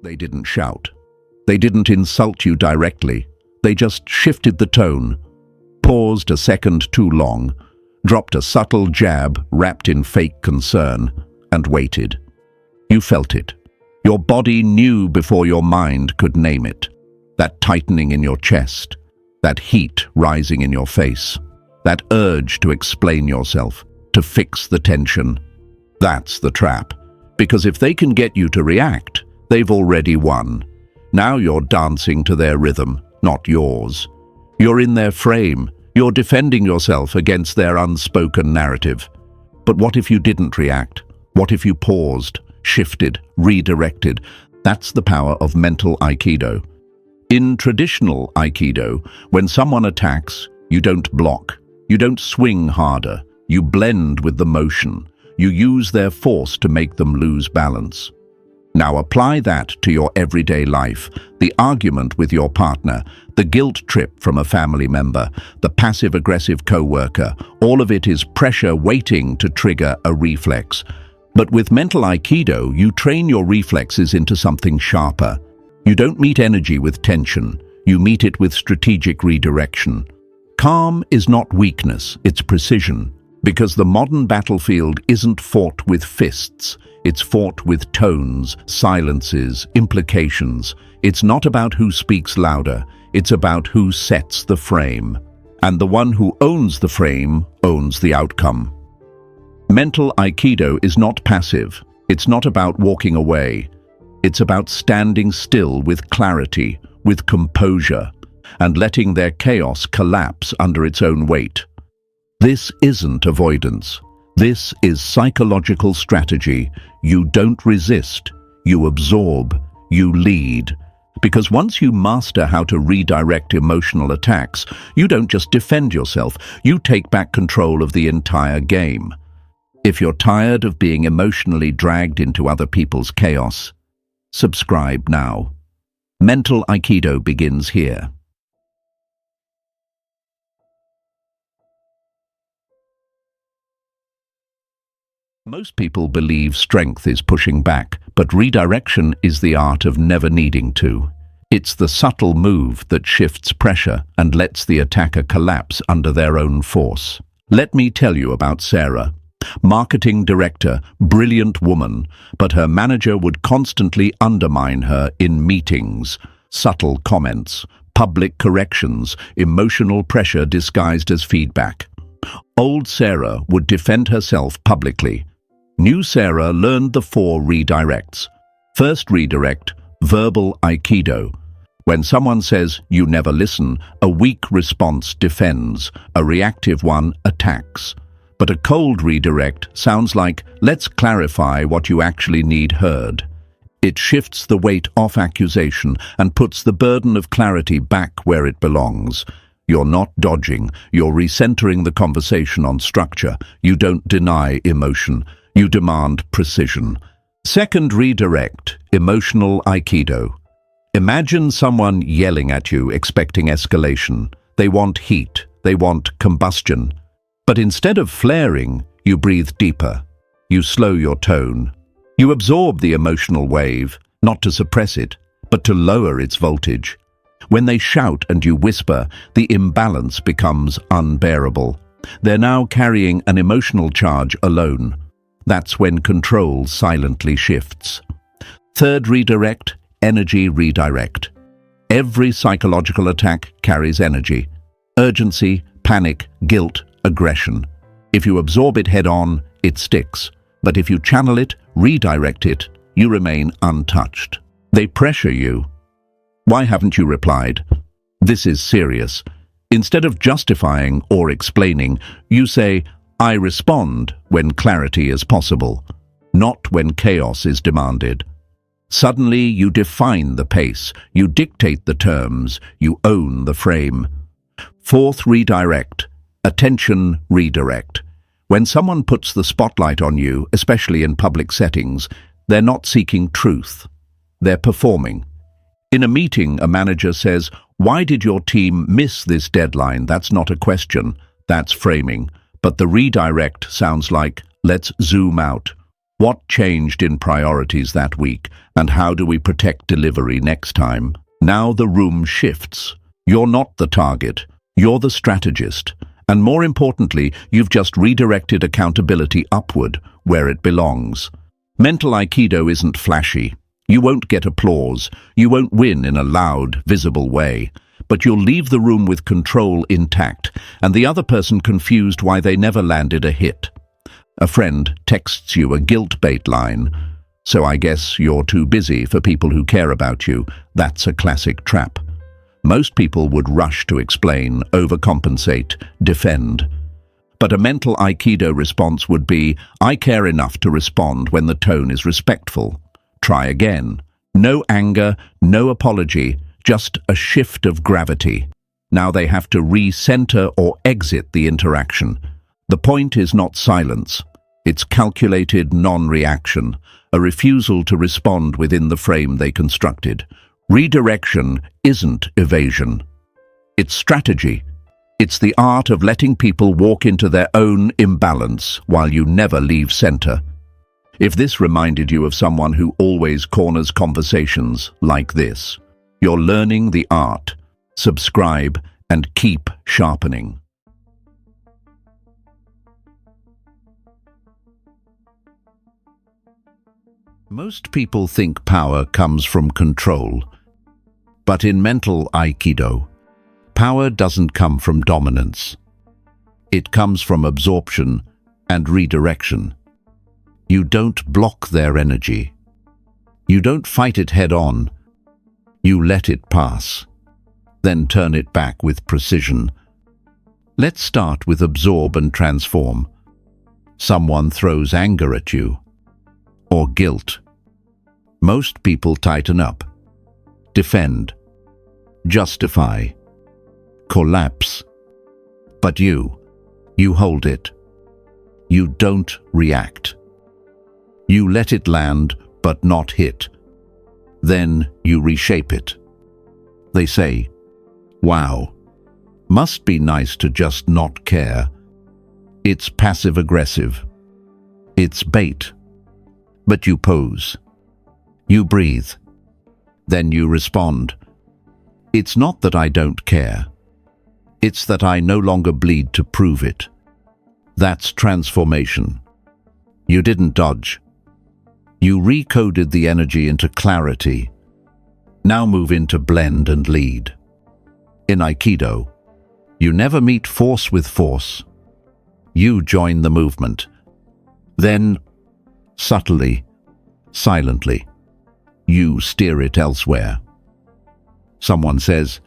They didn't shout. They didn't insult you directly. They just shifted the tone, paused a second too long, dropped a subtle jab wrapped in fake concern, and waited. You felt it. Your body knew before your mind could name it. That tightening in your chest, that heat rising in your face, that urge to explain yourself, to fix the tension. That's the trap. Because if they can get you to react, they've already won. Now you're dancing to their rhythm, not yours. You're in their frame. You're defending yourself against their unspoken narrative. But what if you didn't react? What if you paused, shifted, redirected? That's the power of mental Aikido. In traditional Aikido, when someone attacks, you don't block. You don't swing harder. You blend with the motion. You use their force to make them lose balance. Now apply that to your everyday life, the argument with your partner, the guilt trip from a family member, the passive-aggressive co-worker. All of it is pressure waiting to trigger a reflex. But with mental Aikido, you train your reflexes into something sharper. You don't meet energy with tension. You meet it with strategic redirection. Calm is not weakness, it's precision. Because the modern battlefield isn't fought with fists. It's fought with tones, silences, implications. It's not about who speaks louder. It's about who sets the frame. And the one who owns the frame owns the outcome. Mental Aikido is not passive. It's not about walking away. It's about standing still with clarity, with composure, and letting their chaos collapse under its own weight. This isn't avoidance. This is psychological strategy. You don't resist. You absorb. You lead. Because once you master how to redirect emotional attacks, you don't just defend yourself. You take back control of the entire game. If you're tired of being emotionally dragged into other people's chaos, subscribe now. Mental Aikido begins here. Most people believe strength is pushing back, but redirection is the art of never needing to. It's the subtle move that shifts pressure and lets the attacker collapse under their own force. Let me tell you about Sarah. Marketing director, brilliant woman, but her manager would constantly undermine her in meetings. Subtle comments, public corrections, emotional pressure disguised as feedback. Old Sarah would defend herself publicly. New Sarah learned the 4 redirects. First redirect, verbal Aikido. When someone says, "You never listen," a weak response defends, a reactive one attacks. But a cold redirect sounds like, "Let's clarify what you actually need heard." It shifts the weight off accusation and puts the burden of clarity back where it belongs. You're not dodging, you're recentering the conversation on structure. You don't deny emotion. You demand precision. Second redirect, emotional Aikido. Imagine someone yelling at you, expecting escalation. They want heat. They want combustion. But instead of flaring, you breathe deeper. You slow your tone. You absorb the emotional wave, not to suppress it, but to lower its voltage. When they shout and you whisper, the imbalance becomes unbearable. They're now carrying an emotional charge alone. That's when control silently shifts. Third redirect, energy redirect. Every psychological attack carries energy. Urgency, panic, guilt, aggression. If you absorb it head-on, it sticks. But if you channel it, redirect it, you remain untouched. They pressure you. Why haven't you replied? This is serious. Instead of justifying or explaining, you say, "I respond when clarity is possible, not when chaos is demanded." Suddenly, you define the pace, you dictate the terms, you own the frame. Fourth redirect, attention redirect. When someone puts the spotlight on you, especially in public settings, they're not seeking truth. They're performing. In a meeting, a manager says, "Why did your team miss this deadline?" That's not a question, that's framing. But the redirect sounds like, "Let's zoom out." What changed in priorities that week, and how do we protect delivery next time? Now the room shifts. You're not the target, you're the strategist. And more importantly, you've just redirected accountability upward, where it belongs. Mental Aikido isn't flashy. You won't get applause. You won't win in a loud, visible way. But you'll leave the room with control intact, and the other person confused why they never landed a hit. A friend texts you a guilt bait line. So I guess you're too busy for people who care about you. That's a classic trap. Most people would rush to explain, overcompensate, defend. But a mental Aikido response would be, I care enough to respond when the tone is respectful. Try again. No anger, no apology, just a shift of gravity. Now they have to re-center or exit the interaction. The point is not silence. It's calculated non-reaction, a refusal to respond within the frame they constructed. Redirection isn't evasion. It's strategy. It's the art of letting people walk into their own imbalance while you never leave center. If this reminded you of someone who always corners conversations like this, you're learning the art. Subscribe and keep sharpening. Most people think power comes from control. But in mental Aikido, power doesn't come from dominance. It comes from absorption and redirection. You don't block their energy. You don't fight it head-on. You let it pass, then turn it back with precision. Let's start with absorb and transform. Someone throws anger at you, or guilt. Most people tighten up, defend, justify, collapse. But you hold it. You don't react. You let it land, but not hit. Then you reshape it. They say, wow, must be nice to just not care. It's passive-aggressive. It's bait. But you pose. You breathe. Then you respond. It's not that I don't care. It's that I no longer bleed to prove it. That's transformation. You didn't dodge. You recoded the energy into clarity. Now move into blend and lead. In Aikido, you never meet force with force. You join the movement. Then, subtly, silently, you steer it elsewhere. Someone says,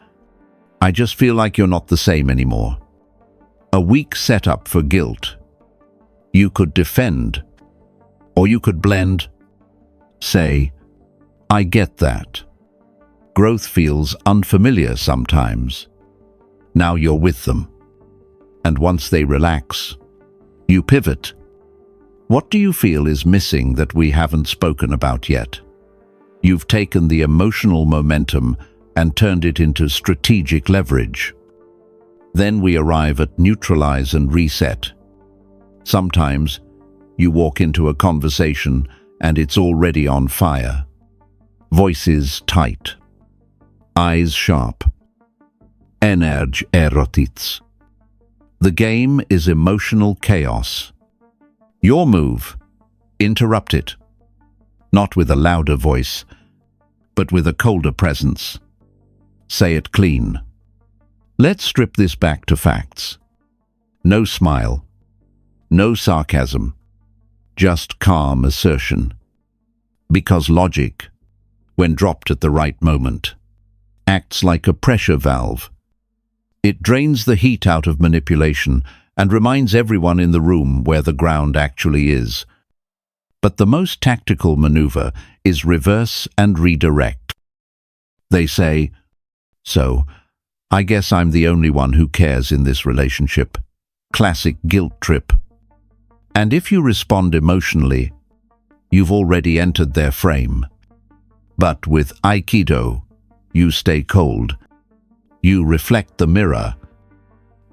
I just feel like you're not the same anymore. A weak setup for guilt. You could defend, or you could blend. Say, I get that. Growth feels unfamiliar sometimes. Now you're with them. And once they relax, you pivot. What do you feel is missing that we haven't spoken about yet? You've taken the emotional momentum and turned it into strategic leverage. Then we arrive at neutralize and reset. Sometimes you walk into a conversation and it's already on fire. Voices tight. Eyes sharp. Energy erotits. The game is emotional chaos. Your move, interrupt it. Not with a louder voice, but with a colder presence. Say it clean. Let's strip this back to facts. No smile. No sarcasm. Just calm assertion. Because logic, when dropped at the right moment, acts like a pressure valve. It drains the heat out of manipulation and reminds everyone in the room where the ground actually is. But the most tactical maneuver is reverse and redirect. They say, so, I guess I'm the only one who cares in this relationship. Classic guilt trip. And if you respond emotionally, you've already entered their frame. But with Aikido, you stay cold. You reflect the mirror.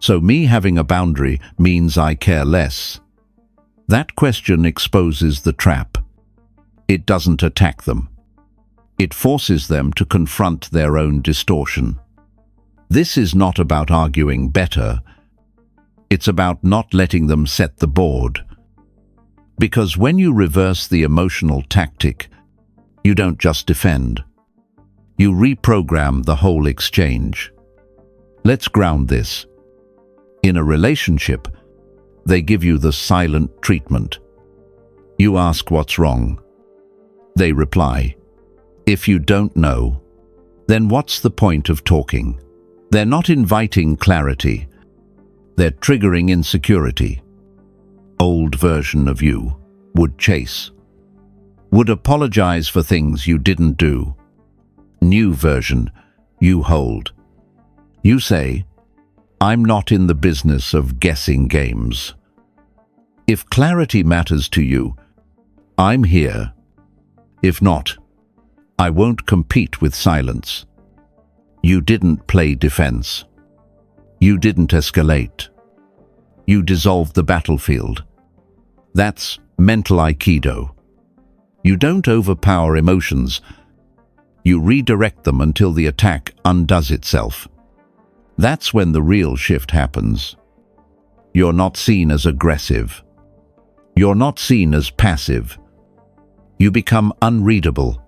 So me having a boundary means I care less. That question exposes the trap. It doesn't attack them. It forces them to confront their own distortion. This is not about arguing better. It's about not letting them set the board. Because when you reverse the emotional tactic, you don't just defend. You reprogram the whole exchange. Let's ground this. In a relationship, they give you the silent treatment. You ask what's wrong. They reply, "If you don't know, then what's the point of talking?" They're not inviting clarity. They're triggering insecurity. Old version of you would chase. Would apologize for things you didn't do. New version, you hold. You say, "I'm not in the business of guessing games. If clarity matters to you, I'm here. If not, I won't compete with silence." You didn't play defense. You didn't escalate. You dissolved the battlefield. That's mental Aikido. You don't overpower emotions. You redirect them until the attack undoes itself. That's when the real shift happens. You're not seen as aggressive. You're not seen as passive. You become unreadable.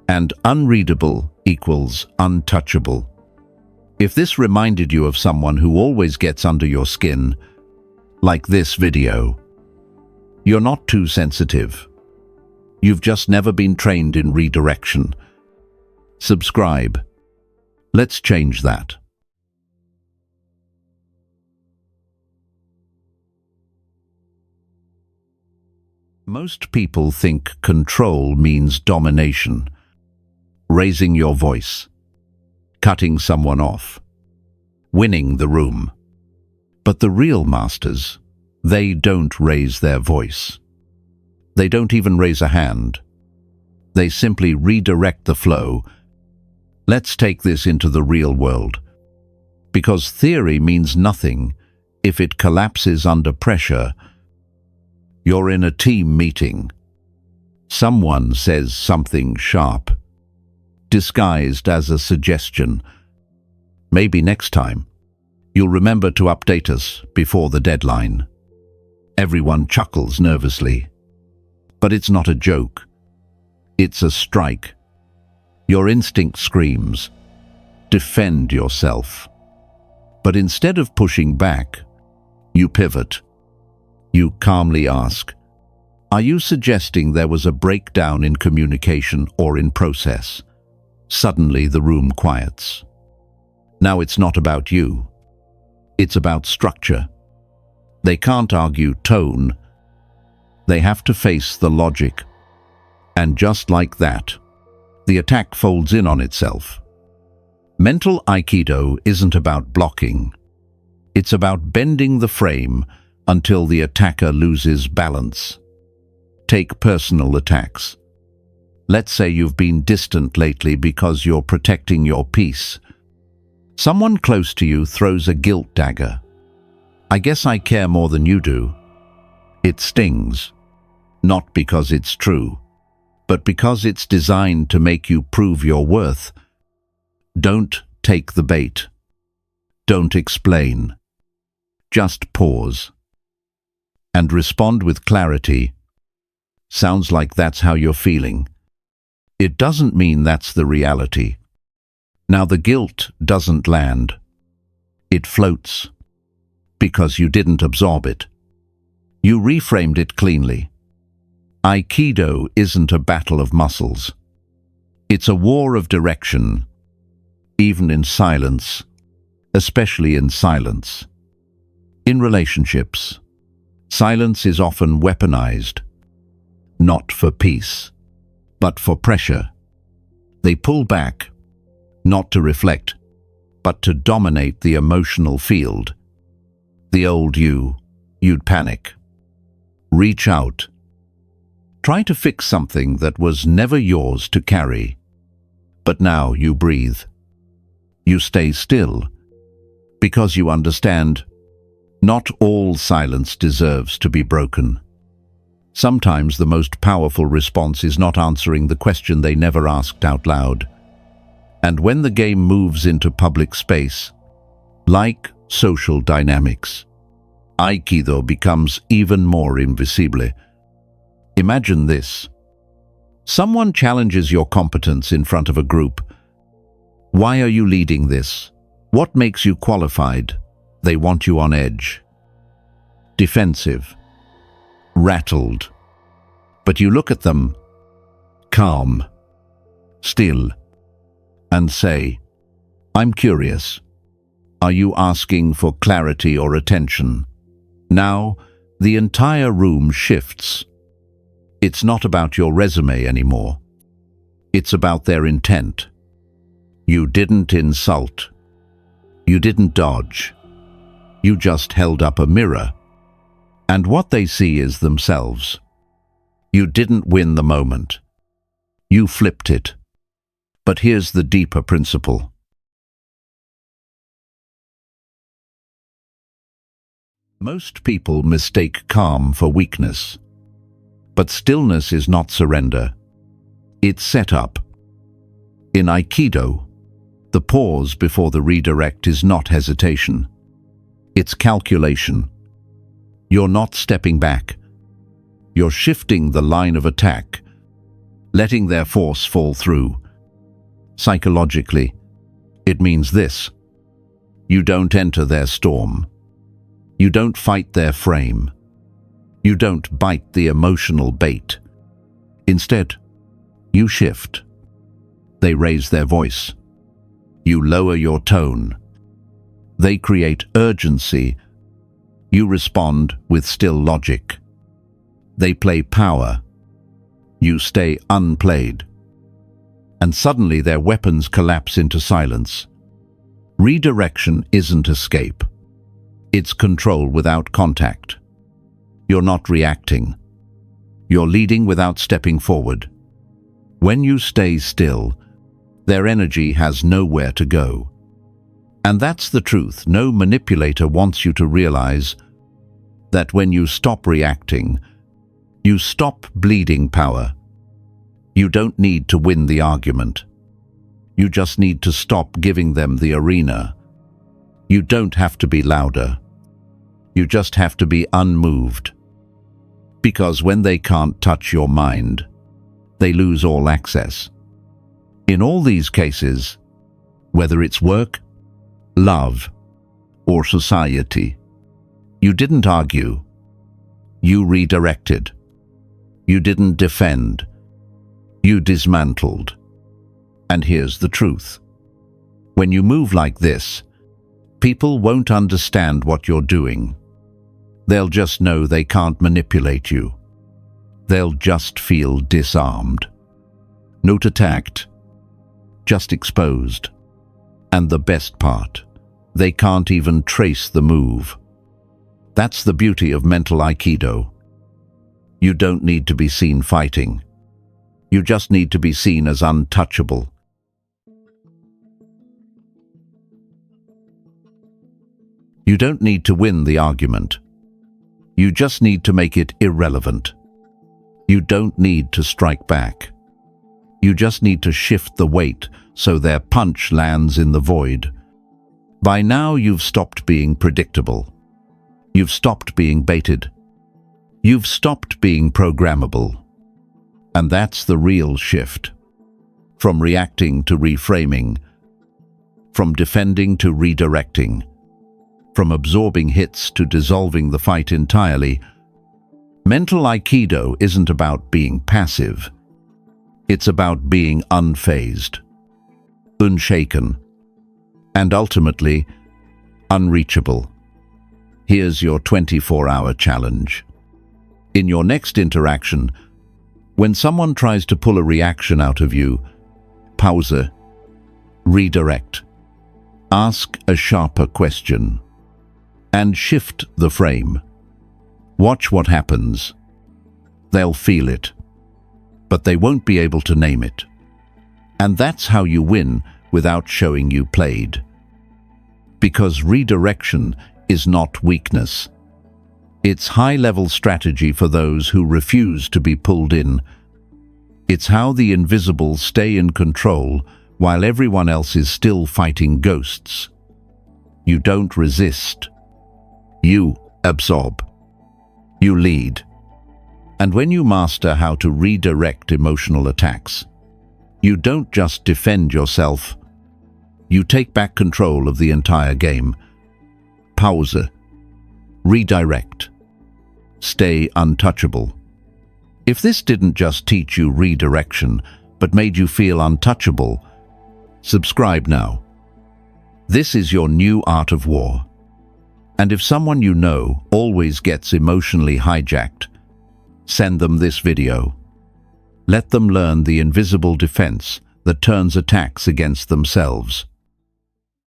And unreadable equals untouchable. If this reminded you of someone who always gets under your skin, like this video, you're not too sensitive. You've just never been trained in redirection. Subscribe. Let's change that. Most people think control means domination. Raising your voice, cutting someone off, winning the room. But the real masters, they don't raise their voice. They don't even raise a hand. They simply redirect the flow. Let's take this into the real world. Because theory means nothing if it collapses under pressure. You're in a team meeting. Someone says something sharp, disguised as a suggestion. Maybe next time, you'll remember to update us before the deadline. Everyone chuckles nervously. But it's not a joke. It's a strike. Your instinct screams, defend yourself. But instead of pushing back, you pivot. You calmly ask, are you suggesting there was a breakdown in communication or in process? Suddenly the room quiets. Now it's not about you. It's about structure. They can't argue tone. They have to face the logic. And just like that, the attack folds in on itself. Mental Aikido isn't about blocking. It's about bending the frame until the attacker loses balance. Take personal attacks. Let's say you've been distant lately because you're protecting your peace. Someone close to you throws a guilt dagger. I guess I care more than you do. It stings. Not because it's true, but because it's designed to make you prove your worth. Don't take the bait. Don't explain. Just pause. And respond with clarity. Sounds like that's how you're feeling. It doesn't mean that's the reality. Now the guilt doesn't land. It floats. Because you didn't absorb it. You reframed it cleanly. Aikido isn't a battle of muscles. It's a war of direction, even in silence, especially in silence. In relationships, silence is often weaponized, not for peace, but for pressure. They pull back, not to reflect, but to dominate the emotional field. The old you'd panic. Reach out. Try to fix something that was never yours to carry. But now you breathe. You stay still, because you understand not all silence deserves to be broken. Sometimes the most powerful response is not answering the question they never asked out loud. And when the game moves into public space, like social dynamics, Aikido becomes even more invisible. Imagine this. Someone challenges your competence in front of a group. Why are you leading this? What makes you qualified? They want you on edge, defensive, rattled. But you look at them, calm, still, and say, I'm curious. Are you asking for clarity or attention? Now, the entire room shifts. It's not about your resume anymore. It's about their intent. You didn't insult. You didn't dodge. You just held up a mirror. And what they see is themselves. You didn't win the moment. You flipped it. But here's the deeper principle. Most people mistake calm for weakness. But stillness is not surrender. It's setup. In Aikido, the pause before the redirect is not hesitation. It's calculation. You're not stepping back. You're shifting the line of attack, letting their force fall through. Psychologically, it means this. You don't enter their storm. You don't fight their frame. You don't bite the emotional bait. Instead, you shift. They raise their voice. You lower your tone. They create urgency. You respond with still logic. They play power. You stay unplayed. And suddenly their weapons collapse into silence. Redirection isn't escape. It's control without contact. You're not reacting. You're leading without stepping forward. When you stay still, their energy has nowhere to go. And that's the truth. No manipulator wants you to realize that when you stop reacting, you stop bleeding power. You don't need to win the argument. You just need to stop giving them the arena. You don't have to be louder. You just have to be unmoved. Because when they can't touch your mind, they lose all access. In all these cases, whether it's work, love, or society, you didn't argue. You redirected. You didn't defend. You dismantled. And here's the truth. When you move like this, people won't understand what you're doing. They'll just know they can't manipulate you. They'll just feel disarmed. Not attacked, just exposed. And the best part, they can't even trace the move. That's the beauty of mental Aikido. You don't need to be seen fighting. You just need to be seen as untouchable. You don't need to win the argument. You just need to make it irrelevant. You don't need to strike back. You just need to shift the weight so their punch lands in the void. By now you've stopped being predictable. You've stopped being baited. You've stopped being programmable. And that's the real shift. From reacting to reframing. From defending to redirecting. From absorbing hits to dissolving the fight entirely. Mental Aikido isn't about being passive. It's about being unfazed, unshaken, and ultimately unreachable. Here's your 24-hour challenge. In your next interaction, when someone tries to pull a reaction out of you, pause, redirect, ask a sharper question, and shift the frame. Watch what happens. They'll feel it, but they won't be able to name it. And that's how you win without showing you played. Because redirection is not weakness. It's high-level strategy for those who refuse to be pulled in. It's how the invisible stay in control while everyone else is still fighting ghosts. You don't resist. You absorb. You lead. And when you master how to redirect emotional attacks, you don't just defend yourself. You take back control of the entire game. Pause. Redirect. Stay untouchable. If this didn't just teach you redirection, but made you feel untouchable, subscribe now. This is your new art of war. And if someone you know always gets emotionally hijacked, send them this video. Let them learn the invisible defense that turns attacks against themselves.